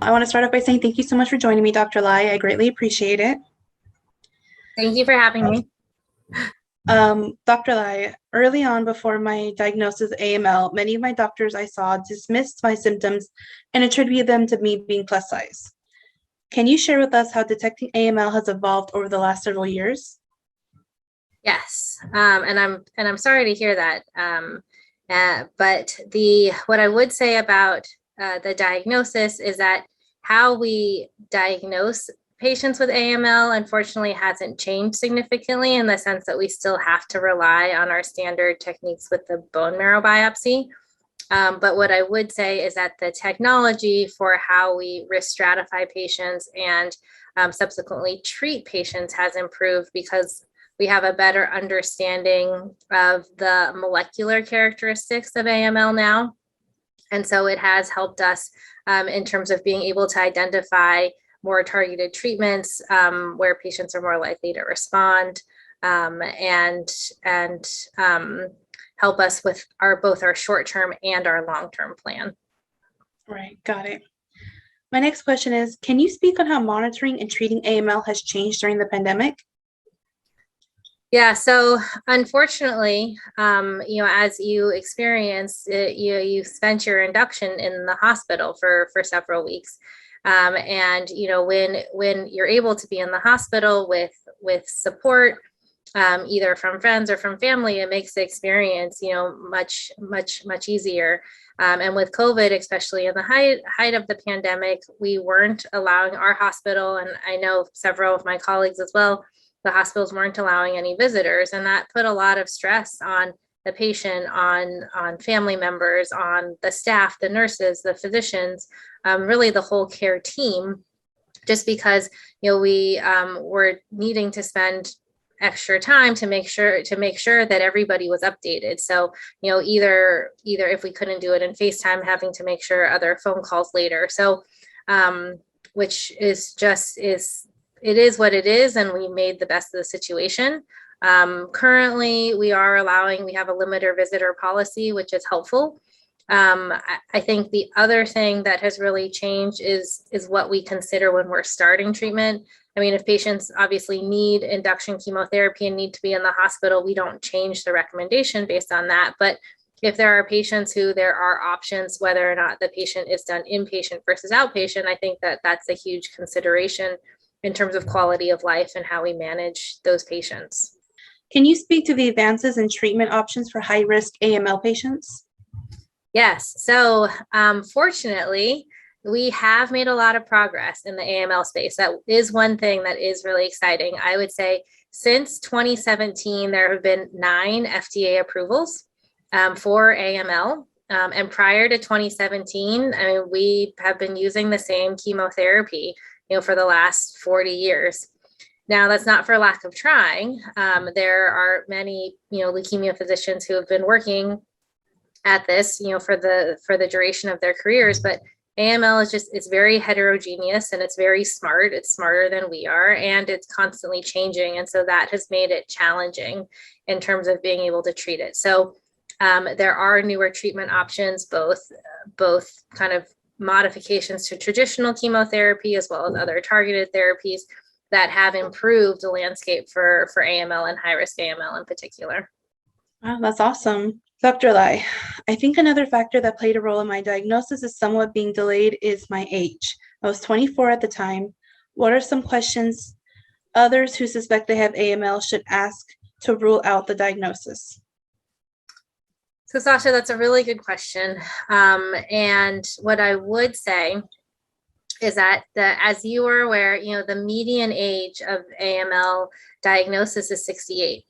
I want to start off by saying thank you so much for joining me, Dr. Lai. I greatly appreciate it. Thank you for having me. Dr. Lai, early on before my diagnosis of AML, many of my doctors I saw dismissed my symptoms and attributed them to me being plus size. Can you share with us how detecting AML has evolved over the last several years? Yes, and I'm sorry to hear that. But what I would say about the diagnosis is that how we diagnose patients with AML, unfortunately, hasn't changed significantly in the sense that we still have to rely on our standard techniques with the bone marrow biopsy. But what I would say is that the technology for how we risk stratify patients and subsequently treat patients has improved because we have a better understanding of the molecular characteristics of AML now. And so it has helped us in terms of being able to identify more targeted treatments where patients are more likely to respond and help us with both our short-term and our long-term plan. Right, got it. My next question is, can you speak on how monitoring and treating AML has changed during the pandemic? Yeah, so unfortunately, as you experience it, you spent your induction in the hospital for several weeks. And when you're able to be in the hospital with support, either from friends or from family, it makes the experience, much easier. And with COVID, especially in the height of the pandemic, we weren't allowing our hospital, and I know several of my colleagues as well, the hospitals weren't allowing any visitors, and that put a lot of stress on the patient, on family members, on the staff, the nurses, the physicians, really the whole care team, just because we were needing to spend extra time to make sure that everybody was updated. So either if we couldn't do it in FaceTime, having to make sure other phone calls later. So which is it is what it is, and we made the best of the situation. Currently, we have a limiter visitor policy, which is helpful. I think the other thing that has really changed is what we consider when we're starting treatment. I mean, if patients obviously need induction chemotherapy and need to be in the hospital, we don't change the recommendation based on that. But if there are patients who there are options, whether or not the patient is done inpatient versus outpatient, I think that that's a huge consideration in terms of quality of life and how we manage those patients. Can you speak to the advances in treatment options for high-risk AML patients? Yes. So fortunately, we have made a lot of progress in the AML space. That is one thing that is really exciting. I would say since 2017, there have been 9 FDA approvals for AML. And prior to 2017, I mean, we have been using the same chemotherapy for the last 40 years. Now, that's not for lack of trying. There are many, leukemia physicians who have been working at this, for the duration of their careers. But AML it's very heterogeneous and it's very smart. It's smarter than we are, and it's constantly changing. And so that has made it challenging in terms of being able to treat it. So there are newer treatment options, both kind of modifications to traditional chemotherapy as well as other targeted therapies that have improved the landscape for AML and high-risk AML in particular. Wow, that's awesome. Dr. Lai, I think another factor that played a role in my diagnosis is somewhat being delayed is my age. I was 24 at the time. What are some questions others who suspect they have AML should ask to rule out the diagnosis? So Sasha, that's a really good question. And what I would say is that as you are aware, the median age of AML diagnosis is 68.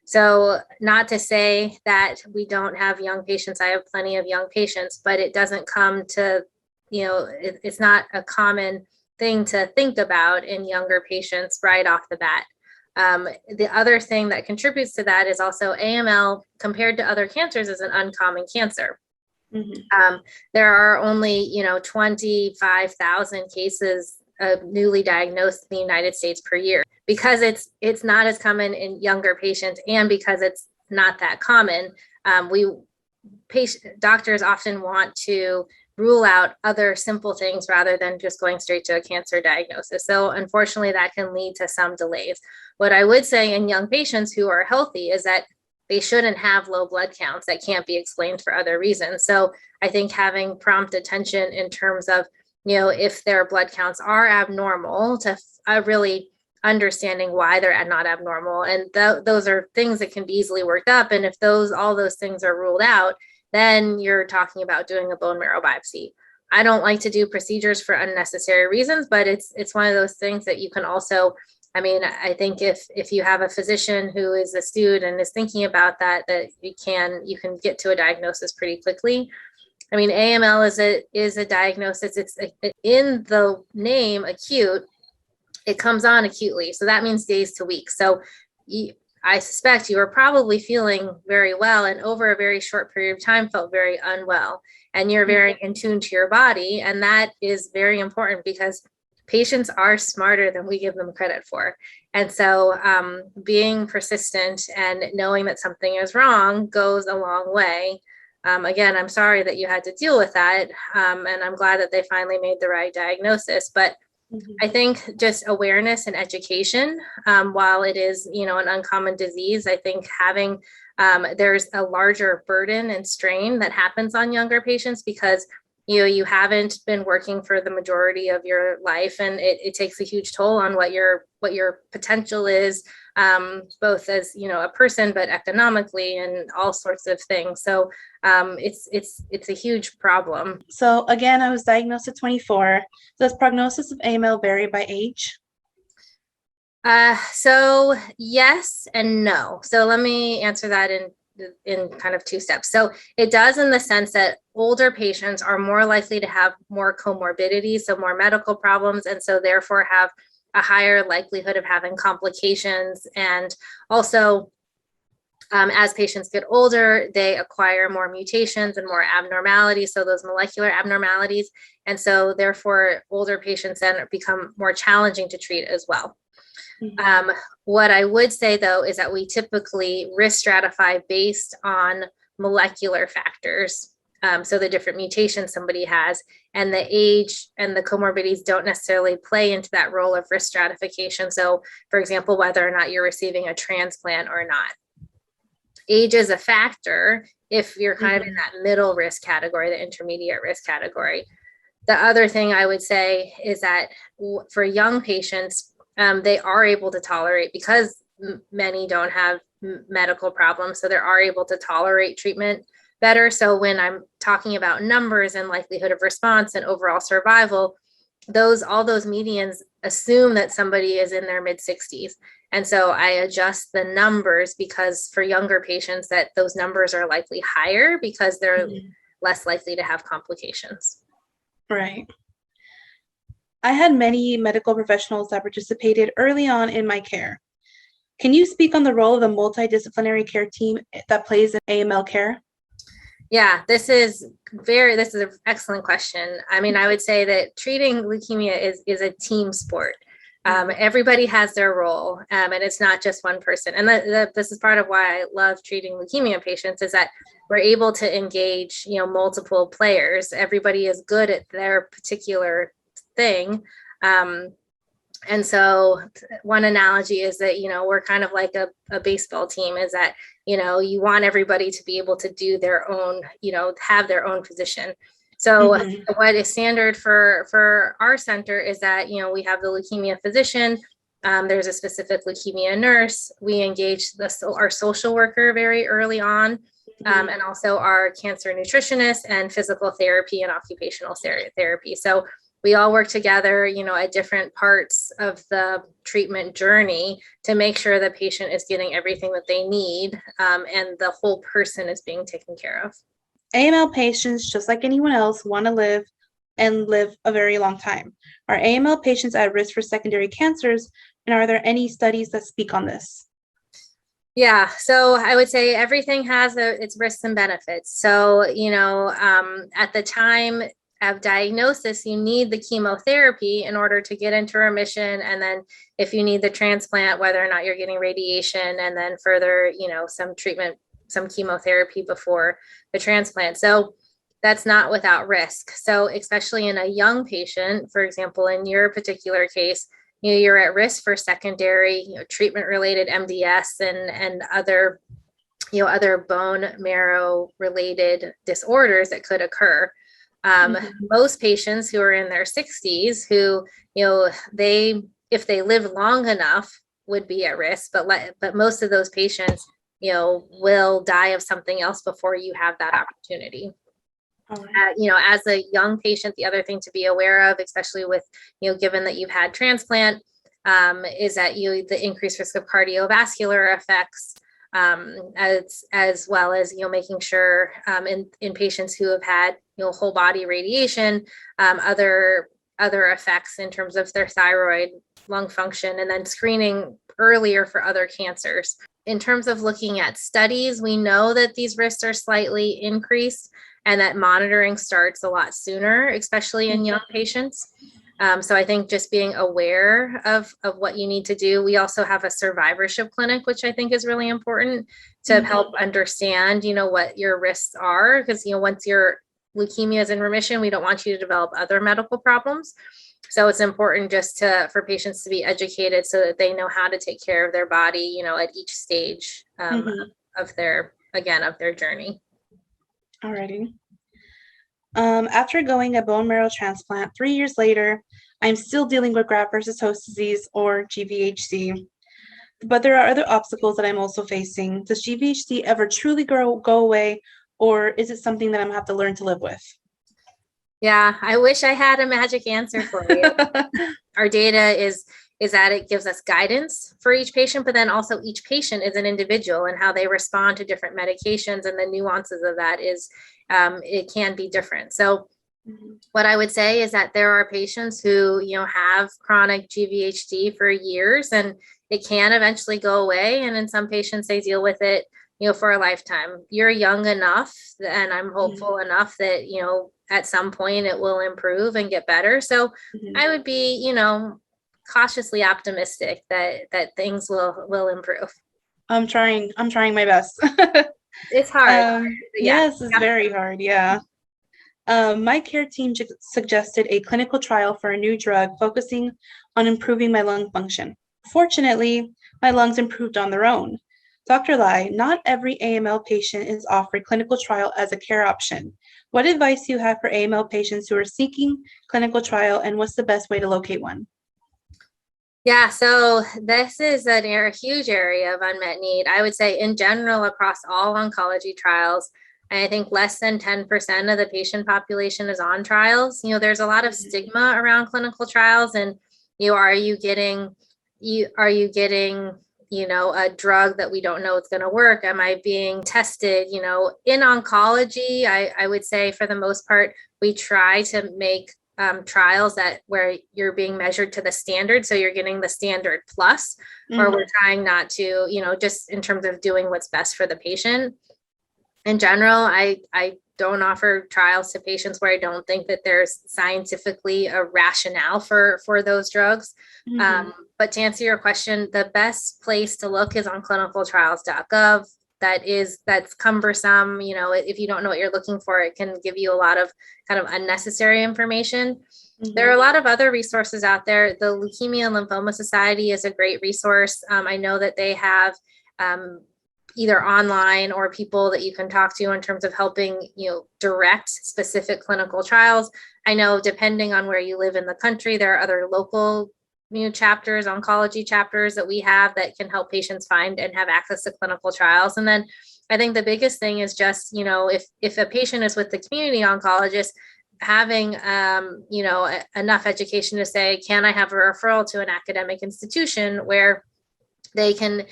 So not to say that we don't have young patients. I have plenty of young patients, but it doesn't come to, it's not a common thing to think about in younger patients right off the bat. The other thing that contributes to that is also AML compared to other cancers is an uncommon cancer. Mm-hmm. There are only, 25,000 cases of newly diagnosed in the United States per year. Because it's not as common in younger patients, and because it's not that common, doctors often want to rule out other simple things rather than just going straight to a cancer diagnosis. So unfortunately, that can lead to some delays. What I would say in young patients who are healthy is that they shouldn't have low blood counts that can't be explained for other reasons. So I think having prompt attention in terms of, if their blood counts are abnormal, to really understanding why they're not abnormal. And those are things that can be easily worked up. And if all those things are ruled out, then you're talking about doing a bone marrow biopsy. I don't like to do procedures for unnecessary reasons, but it's one of those things that you can also, I think if you have a physician who is astute and is thinking about that you can get to a diagnosis pretty quickly. AML is a diagnosis. It's in the name acute. It comes on acutely. So that means days to weeks. So I suspect you are probably feeling very well, and over a very short period of time felt very unwell, and you're very in tune to your body. And that is very important because patients are smarter than we give them credit for. And so being persistent and knowing that something is wrong goes a long way. Again, I'm sorry that you had to deal with that. And I'm glad that they finally made the right diagnosis. But I think just awareness and education, while it is, an uncommon disease, I think having, there's a larger burden and strain that happens on younger patients because, you haven't been working for the majority of your life, and it takes a huge toll on what your potential is, both as, a person, but economically and all sorts of things. So it's a huge problem. So again, I was diagnosed at 24. Does prognosis of AML vary by age? So yes and no. So let me answer that in kind of two steps. So it does, in the sense that older patients are more likely to have more comorbidities, so more medical problems, and so therefore have a higher likelihood of having complications. And also, as patients get older, they acquire more mutations and more abnormalities, so those molecular abnormalities. And so therefore, older patients then become more challenging to treat as well. What I would say, though, is that we typically risk stratify based on molecular factors. So the different mutations somebody has, and the age and the comorbidities don't necessarily play into that role of risk stratification. So, for example, whether or not you're receiving a transplant or not. Age is a factor if you're kind of in that middle risk category, the intermediate risk category. The other thing I would say is that for young patients, they are able to tolerate, because many don't have medical problems, so they are able to tolerate treatment better. So when I'm talking about numbers and likelihood of response and overall survival, all those medians assume that somebody is in their mid 60s. And so I adjust the numbers because for younger patients that those numbers are likely higher because they're less likely to have complications. Right. I had many medical professionals that participated early on in my care. Can you speak on the role of the multidisciplinary care team that plays in AML care? Yeah, this is an excellent question. I would say that treating leukemia is a team sport. Everybody has their role, and it's not just one person. And this is part of why I love treating leukemia patients, is that we're able to engage, multiple players. Everybody is good at their particular thing. And so one analogy is that, we're kind of like a baseball team, is that, you want everybody to be able to do their own, have their own position. So what is standard for our center is that, we have the leukemia physician. There's a specific leukemia nurse. We engage our social worker very early on, and also our cancer nutritionist and physical therapy and occupational therapy. So we all work together, at different parts of the treatment journey to make sure the patient is getting everything that they need, and the whole person is being taken care of. AML patients, just like anyone else, want to live a very long time. Are AML patients at risk for secondary cancers, and are there any studies that speak on this? Yeah, so I would say everything has its risks and benefits. So, at the time of diagnosis, you need the chemotherapy in order to get into remission. And then if you need the transplant, whether or not you're getting radiation, and then further, some treatment, some chemotherapy before the transplant. So that's not without risk. So especially in a young patient, for example, in your particular case, you're at risk for secondary, treatment-related MDS and other, other bone marrow related disorders that could occur. Most patients who are in their 60s who, if they live long enough would be at risk, but most of those patients, will die of something else before you have that opportunity. As a young patient, the other thing to be aware of, especially with, given that you've had transplant, is that the increased risk of cardiovascular effects, as well as, making sure in patients who have had, whole body radiation, other effects in terms of their thyroid, lung function, and then screening earlier for other cancers. In terms of looking at studies, we know that these risks are slightly increased and that monitoring starts a lot sooner, especially in young patients. So I think just being aware of what you need to do. We also have a survivorship clinic, which I think is really important to help understand, what your risks are. Because, once your leukemia is in remission, we don't want you to develop other medical problems. So it's important just for patients to be educated so that they know how to take care of their body, at each stage of their journey. Alrighty. After going a bone marrow transplant 3 years later, I'm still dealing with graft versus host disease, or GVHD. But there are other obstacles that I'm also facing. Does GVHD ever truly go away, or is it something that I'm gonna have to learn to live with? Yeah, I wish I had a magic answer for you. Our data is that it gives us guidance for each patient, but then also each patient is an individual, and how they respond to different medications and the nuances of that is it can be different. So what I would say is that there are patients who, have chronic GVHD for years, and it can eventually go away. And in some patients, they deal with it, for a lifetime. You're young enough, and I'm hopeful enough that, at some point it will improve and get better. So I would be, cautiously optimistic that things will improve. I'm trying my best. It's hard. Yes, it's very hard. Yeah. My care team suggested a clinical trial for a new drug focusing on improving my lung function. Fortunately, my lungs improved on their own. Dr. Lai, not every AML patient is offered clinical trial as a care option. What advice do you have for AML patients who are seeking clinical trial, and what's the best way to locate one? Yeah, so this is a huge area of unmet need. I would say in general across all oncology trials, and I think less than 10% of the patient population is on trials. There's a lot of stigma around clinical trials, and are you getting a drug that we don't know it's going to work? Am I being tested? In oncology, I would say for the most part, we try to make trials where you're being measured to the standard. So you're getting the standard plus, or we're trying not to, just in terms of doing what's best for the patient. In general, I don't offer trials to patients where I don't think that there's scientifically a rationale for those drugs. But to answer your question, the best place to look is on clinicaltrials.gov. That's cumbersome. If you don't know what you're looking for, it can give you a lot of kind of unnecessary information. There are a lot of other resources out there. The Leukemia and Lymphoma Society is a great resource. I know that they have either online or people that you can talk to in terms of helping, direct specific clinical trials. I know depending on where you live in the country, there are other local chapters, oncology chapters that we have that can help patients find and have access to clinical trials. And then I think the biggest thing is just, if a patient is with the community oncologist, having, enough education to say, can I have a referral to an academic institution where they can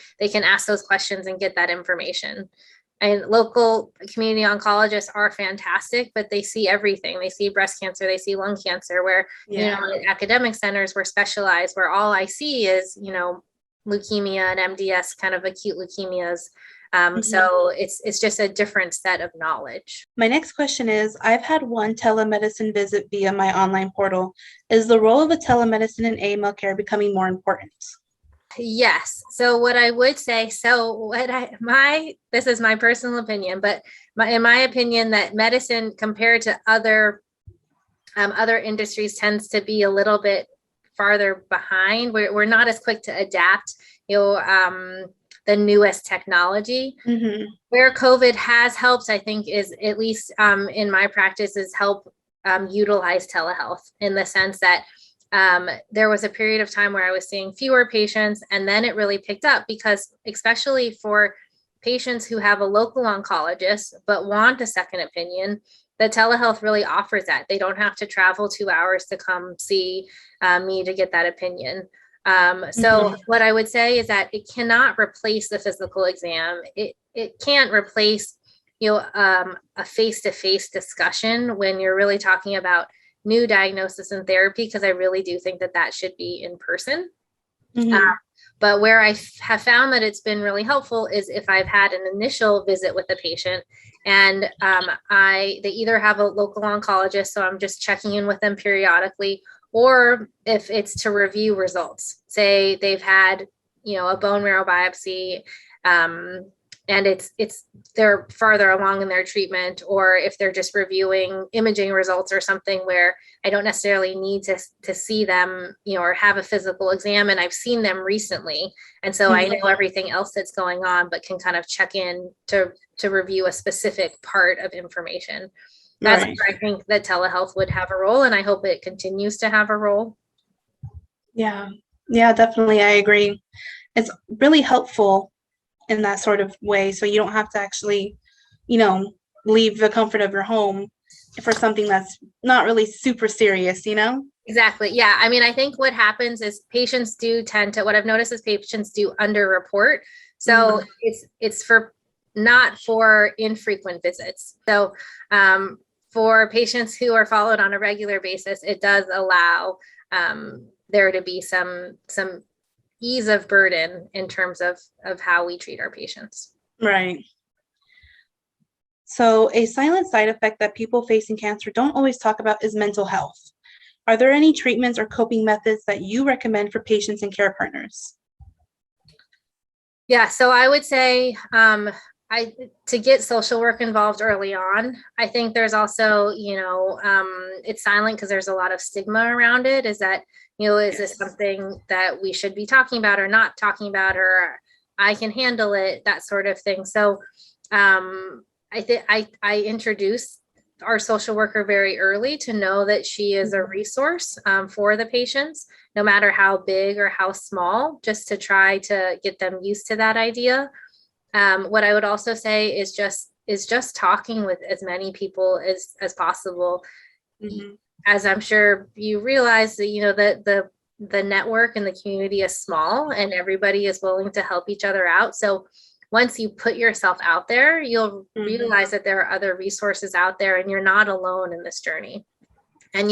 ask those questions and get that information. And local community oncologists are fantastic, but they see everything. They see breast cancer, they see lung cancer, where, academic centers were specialized, where all I see is, leukemia and MDS, kind of acute leukemias. So it's just a different set of knowledge. My next question is, I've had one telemedicine visit via my online portal. Is the role of a telemedicine in AML care becoming more important? Yes. So what I would say, this is my personal opinion, but in my opinion, that medicine compared to other industries tends to be a little bit farther behind. We're not as quick to adapt, the newest technology. Mm-hmm. Where COVID has helped, I think, is at least in my practice, is help utilize telehealth in the sense that there was a period of time where I was seeing fewer patients, and then it really picked up because, especially for patients who have a local oncologist but want a second opinion, the telehealth really offers that. They don't have to travel 2 hours to come see me to get that opinion. So what I would say is that it cannot replace the physical exam. It can't replace, a face-to-face discussion when you're really talking about new diagnosis and therapy, because I really do think that should be in person. But where I have found that it's been really helpful is if I've had an initial visit with a patient and they either have a local oncologist, so I'm just checking in with them periodically, or if it's to review results, say they've had, a bone marrow biopsy, and they're farther along in their treatment, or if they're just reviewing imaging results or something where I don't necessarily need to see them, or have a physical exam, and I've seen them recently. And so I know everything else that's going on, but can kind of check in to review a specific part of information. That's where I think that telehealth would have a role, and I hope it continues to have a role. Yeah, definitely. I agree. It's really helpful in that sort of way. So you don't have to actually, leave the comfort of your home for something that's not really super serious, Exactly. Yeah. I mean, I think what happens is patients do tend to, what I've noticed is patients do underreport. So it's not for infrequent visits. So for patients who are followed on a regular basis, it does allow there to be some ease of burden in terms of how we treat our patients. Right. So a silent side effect that people facing cancer don't always talk about is mental health. Are there any treatments or coping methods that you recommend for patients and care partners? Yeah, so I would say to get social work involved early on. I think there's also, it's silent because there's a lot of stigma around it. Is that, is this something that we should be talking about or not talking about, or I can handle it, that sort of thing. So I think I introduced our social worker very early to know that she is a resource for the patients, no matter how big or how small, just to try to get them used to that idea. What I would also say is just talking with as many people as possible. As I'm sure you realize that, the network and the community is small and everybody is willing to help each other out. So once you put yourself out there, you'll realize that there are other resources out there and you're not alone in this journey. And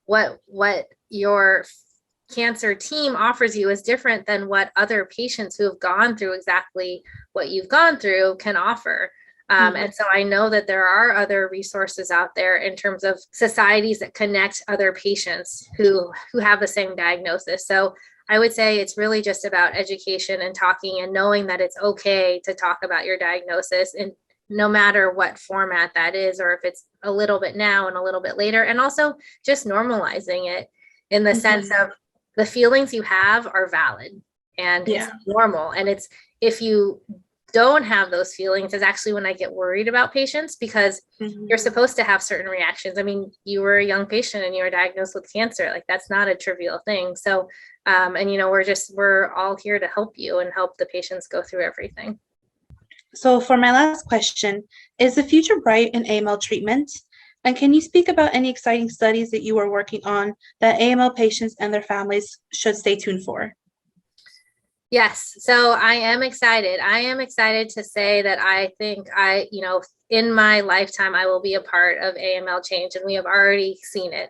what your cancer team offers you is different than what other patients who have gone through exactly what you've gone through can offer. And so I know that there are other resources out there in terms of societies that connect other patients who have the same diagnosis. So I would say it's really just about education and talking and knowing that it's okay to talk about your diagnosis, and no matter what format that is, or if it's a little bit now and a little bit later, and also just normalizing it in the sense of the feelings you have are valid and it's normal. And it's, if you don't have those feelings, is actually when I get worried about patients, because you're supposed to have certain reactions. I mean, you were a young patient and you were diagnosed with cancer. Like, that's not a trivial thing. So, and we're all here to help you and help the patients go through everything. So for my last question, is the future bright in AML treatment? And can you speak about any exciting studies that you are working on that AML patients and their families should stay tuned for? Yes. So I am excited. I am excited to say that I think in my lifetime, I will be a part of AML change, and we have already seen it.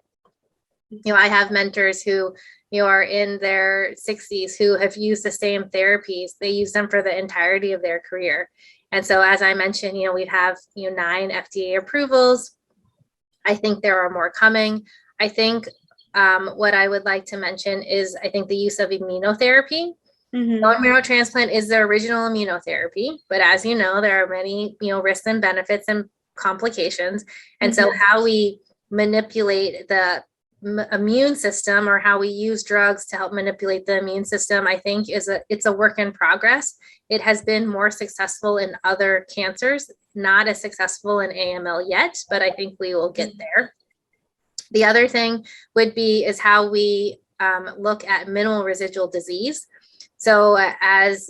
I have mentors who, are in their 60s who have used the same therapies. They use them for the entirety of their career. And so, as I mentioned, we have, 9 FDA approvals. I think there are more coming. I think what I would like to mention is, I think the use of immunotherapy Mhm. Bone marrow transplant is the original immunotherapy, but as you know, there are many, risks and benefits and complications. And so how we manipulate the immune system, or how we use drugs to help manipulate the immune system, I think it's a work in progress. It has been more successful in other cancers, not as successful in AML yet, but I think we will get there. The other thing is how we look at minimal residual disease. So as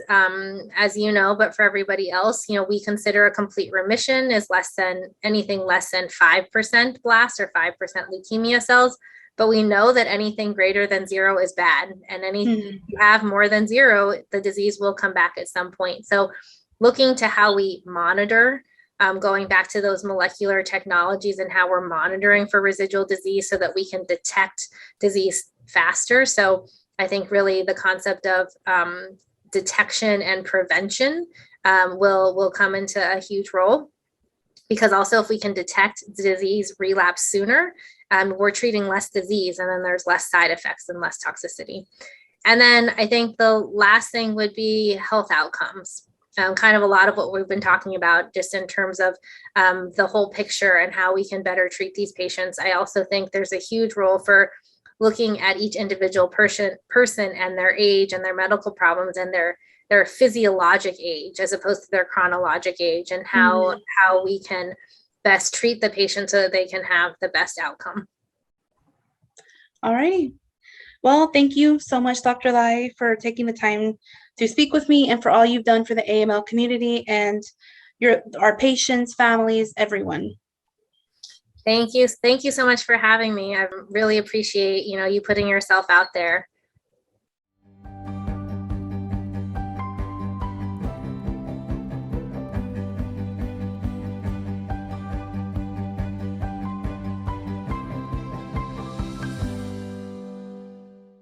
you know, but for everybody else, we consider a complete remission is anything less than 5% blast or 5% leukemia cells. But we know that anything greater than 0 is bad. And anything you have more than 0, the disease will come back at some point. So looking to how we monitor, going back to those molecular technologies and how we're monitoring for residual disease so that we can detect disease faster. So I think really the concept of detection and prevention will come into a huge role, because also if we can detect disease relapse sooner, we're treating less disease, and then there's less side effects and less toxicity. And then I think the last thing would be health outcomes. Kind of a lot of what we've been talking about just in terms of the whole picture and how we can better treat these patients. I also think there's a huge role for looking at each individual person and their age and their medical problems and their physiologic age as opposed to their chronologic age, and how we can best treat the patient so that they can have the best outcome. All righty. Well, thank you so much, Dr. Lai, for taking the time to speak with me and for all you've done for the AML community and our patients, families, everyone. Thank you. Thank you so much for having me. I really appreciate, you putting yourself out there.